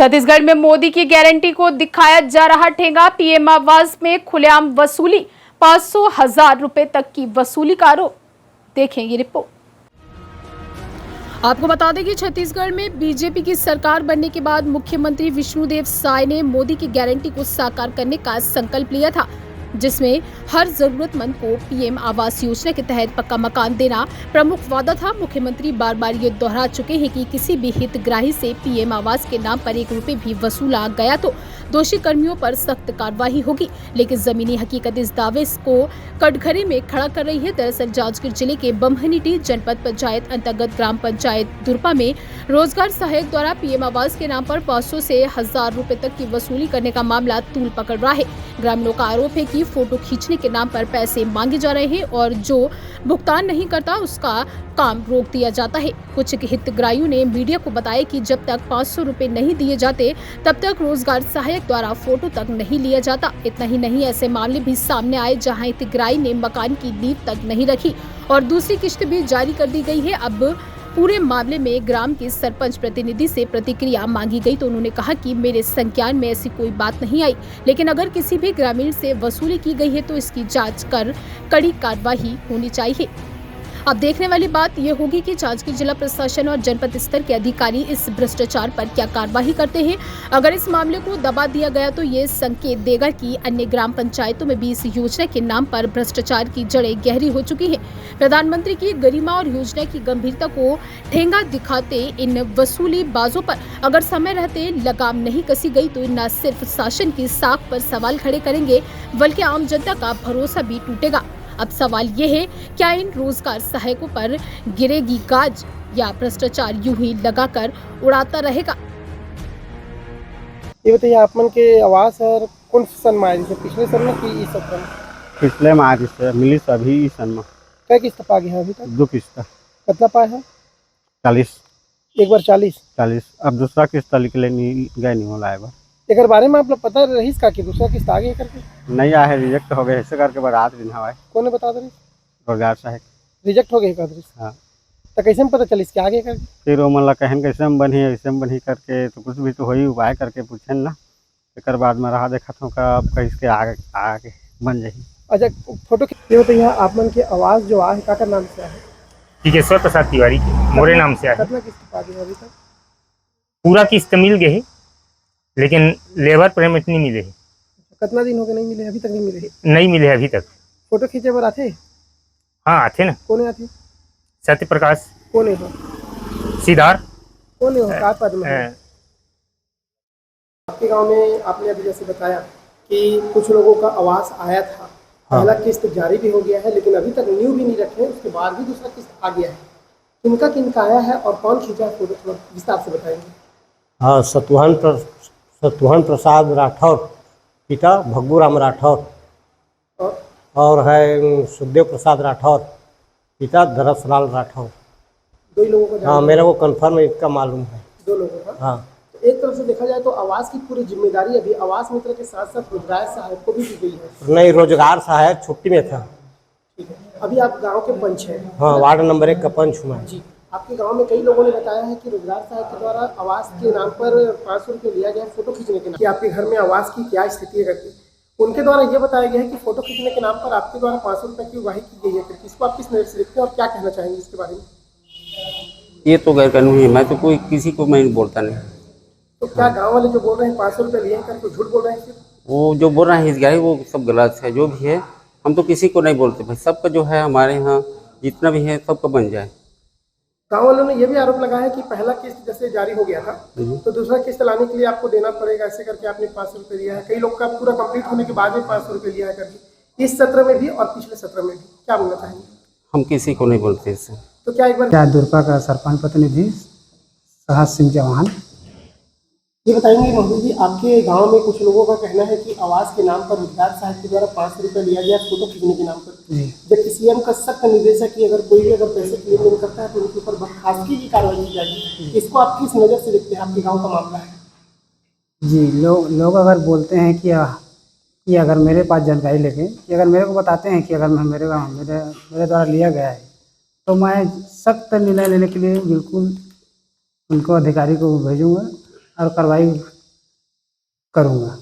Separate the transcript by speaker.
Speaker 1: छत्तीसगढ़ में मोदी की गारंटी को दिखाया जा रहा ठेंगा। पीएम आवास में खुलेआम वसूली, 500,000 रुपए तक की वसूली का आरोप। देखें ये रिपोर्ट। आपको बता दें कि छत्तीसगढ़ में बीजेपी की सरकार बनने के बाद मुख्यमंत्री विष्णुदेव साय ने मोदी की गारंटी को साकार करने का संकल्प लिया था, जिसमें हर जरूरतमंद को पीएम आवास योजना के तहत पक्का मकान देना प्रमुख वादा था। मुख्यमंत्री बार बार ये दोहरा चुके हैं कि किसी भी हितग्राही से पीएम आवास के नाम पर 1 रुपए भी वसूला गया तो दोषी कर्मियों पर सख्त कार्रवाई होगी, लेकिन जमीनी हकीकत इस दावे को कटघरे में खड़ा कर रही है। दरअसल जांजगीर जिले के बम्हनीटी जनपद पंचायत अंतर्गत ग्राम पंचायत दुर्पा में रोजगार सहायक द्वारा पीएम आवास के नाम पर 500 से 1000 रुपए तक की वसूली करने का मामला तूल पकड़ रहा है। ग्रामीणों का आरोप है कि फोटो खींचने के नाम पर पैसे मांगे जा रहे हैं और जो भुगतान नहीं करता उसका काम रोक दिया जाता है। कुछ हितग्राहियों ने मीडिया को बताया कि जब तक 500 रुपए नहीं दिए जाते तब तक रोजगार सहायक द्वारा फोटो तक नहीं लिया जाता। इतना ही नहीं, ऐसे मामले भी सामने आए जहां हितग्राही ने मकान की नींव तक नहीं रखी और दूसरी किश्त भी जारी कर दी गई है। अब पूरे मामले में ग्राम के सरपंच प्रतिनिधि से प्रतिक्रिया मांगी गई तो उन्होंने कहा कि मेरे संज्ञान में ऐसी कोई बात नहीं आई, लेकिन अगर किसी भी ग्रामीण से वसूली की गई है तो इसकी जांच कर कड़ी कार्रवाई होनी चाहिए। अब देखने वाली बात यह होगी कि जांजगीर जिला प्रशासन और जनपद स्तर के अधिकारी इस भ्रष्टाचार पर क्या कार्रवाई करते हैं। अगर इस मामले को दबा दिया गया तो ये संकेत देगा कि अन्य ग्राम पंचायतों में भी इस योजना के नाम पर भ्रष्टाचार की जड़ें गहरी हो चुकी हैं। प्रधानमंत्री की गरिमा और योजना की गंभीरता को ठेंगा दिखाते इन वसूली बाजों पर अगर समय रहते लगाम नहीं कसी गई तो न सिर्फ शासन की साख पर सवाल खड़े करेंगे बल्कि आम जनता का भरोसा भी टूटेगा। अब सवाल ये है, क्या इन रोजगार सहायकों पर गिरेगी गाज या भ्रष्टाचार यूं ही लगाकर उड़ाता रहेगा।
Speaker 2: ये बताइए, आप मन के आवास है कौन सन में आए, पिछले सन में कि इस सत्र में?
Speaker 3: पिछले में आज से मिली सभी सन में।
Speaker 2: क्या किस्त पा गया है अभी तक?
Speaker 3: 2 किस्त।
Speaker 2: कितना पाए है?
Speaker 3: 40।
Speaker 2: एक बार 40।
Speaker 3: अब दूसरा किस्त निकले नहीं गए, नहीं होला है।
Speaker 2: एक बारे में आप लोग पता रही का कि दूसरा किस्त आ गया करके?
Speaker 3: नहीं आए, रिजेक्ट हो गए, ऐसे करके बारात दिन हवा।
Speaker 2: कौन ने बता दे?
Speaker 3: रोजगार सहायक
Speaker 2: रिजेक्ट हो गए का?
Speaker 3: हाँ।
Speaker 2: तो कैसे में पता चली इसके आगे करके?
Speaker 3: फिर वो मतलब कहन कैसे में बनी, ऐसे में बनी करके तो कुछ भी तो हो ही उपाय करके पूछे ना। एक बाद में रहा देखा था का अब इसके आगे बन जाए।
Speaker 2: अच्छा, फोटो ये बताइए, आप मन के आवास जो है का नाम से है?
Speaker 4: टिकेश्वर प्रसाद तिवारी मोरे नाम से है।
Speaker 2: कितना किस्त पा गया अभी तक?
Speaker 4: पूरा किस्त मिल गए है, लेकिन लेबर पेमेंट नहीं मिले है।
Speaker 2: कितना दिन हो गए नहीं मिले? अभी तक नहीं मिले?
Speaker 4: नहीं मिले अभी तक।
Speaker 2: फोटो खींचे पर आते?
Speaker 4: हाँ आते ना।
Speaker 2: कौन आते?
Speaker 4: सत्य प्रकाश।
Speaker 2: कौन है हो?
Speaker 4: सिद्धार्थ।
Speaker 2: कौन है हो? का पद में है? आपके गांव में आपने अभी जैसे बताया कि कुछ लोगों का आवास आया था, पहला किस्त जारी भी हो गया है, लेकिन अभी तक न्यू भी नहीं रखे, उसके बाद भी दूसरा किस्त आ गया है। किनका आया है और कौन खींचा है, फोटो थोड़ा विस्तार से बताएंगे।
Speaker 5: हाँ, सतुहन प्रसाद राठौर, पिता भग्गूराम राठौर, और है सुखदेव प्रसाद राठौर, पिता दरसलाल राठौर।
Speaker 2: 2 लोगों का?
Speaker 5: हाँ, मेरे को कंफर्म इसका मालूम है।
Speaker 2: 2 लोगों का?
Speaker 5: हाँ।
Speaker 2: तो एक तरफ से देखा जाए तो आवास की पूरी जिम्मेदारी अभी आवास मित्र के साथ साथ रोजगार सहायक को भी दी गई है।
Speaker 5: नहीं, रोजगार सहायक छुट्टी में था।
Speaker 2: ठीक है, अभी आप गाँव के पंच हैं?
Speaker 5: हाँ, वार्ड नंबर 1 का पंच हुआ है
Speaker 2: जी। आपके गांव में कई लोगों ने बताया है कि रोजगार सहायक के द्वारा आवास के नाम पर 500 रुपये लिया गया फोटो खींचने के नाम कि आपके घर में आवास की क्या स्थिति है करके। उनके द्वारा ये बताया गया है कि फोटो खींचने के नाम पर आपके द्वारा 500 रुपये की उगाही की गई है करके। इसको आप किस नजर से देखते हैं और क्या कहना चाहेंगे इसके बारे में?
Speaker 6: ये तो गैर कानूनी है, मैं तो कोई किसी को मैं बोलता नहीं।
Speaker 2: तो क्या गाँव वाले जो बोल रहे हैं 500 रुपये लिए करके झूठ बोल रहे हैं?
Speaker 6: वो जो बोल रहे हैं हितग्राही वो सब गलत है। जो भी है हम तो किसी को नहीं बोलते भाई, सबका जो है हमारे यहाँ जितना भी है सबका बन जाए।
Speaker 2: गाँव वालों ने यह भी आरोप लगाया है कि पहला किस्त जैसे जारी हो गया था तो दूसरा किस्त लाने के लिए आपको देना पड़ेगा, ऐसे करके आपने 500 रुपये दिया है। कई लोग का पूरा कंप्लीट होने के बाद में 500 रुपये लिया है करके, इस सत्र में भी और पिछले सत्र में भी। क्या बोलना चाहेंगे?
Speaker 6: हम किसी को नहीं बोलते इससे।
Speaker 2: तो क्या एक बार
Speaker 7: क्या दुर्पा का सरपंच प्रतिनिधि सहज सिंह चौहान,
Speaker 2: ये बताएंगे मोदी जी, आपके गांव में कुछ लोगों का कहना है कि आवास के नाम पर रोजगार सहायक के द्वारा 500 रुपये लिया गया फोटो खींचने के नाम पर, जबकि सीएम का सख्त निर्देश है कि अगर कोई भी अगर पैसे क्लेम नहीं करता है तो उनके ऊपर बर्खास्तगी की कार्रवाई की जाएगी। इसको आप किस नज़र से देखते हैं? आपके गाँव का मामला है।
Speaker 7: जी, लोग अगर बोलते हैं कि अगर मेरे पास जानकारी लेके कि अगर मेरे को बताते हैं कि अगर मेरे द्वारा लिया गया है तो मैं सख्त निर्णय लेने के लिए बिल्कुल उनको अधिकारी को भेजूँगा और कार्रवाई करूँगा।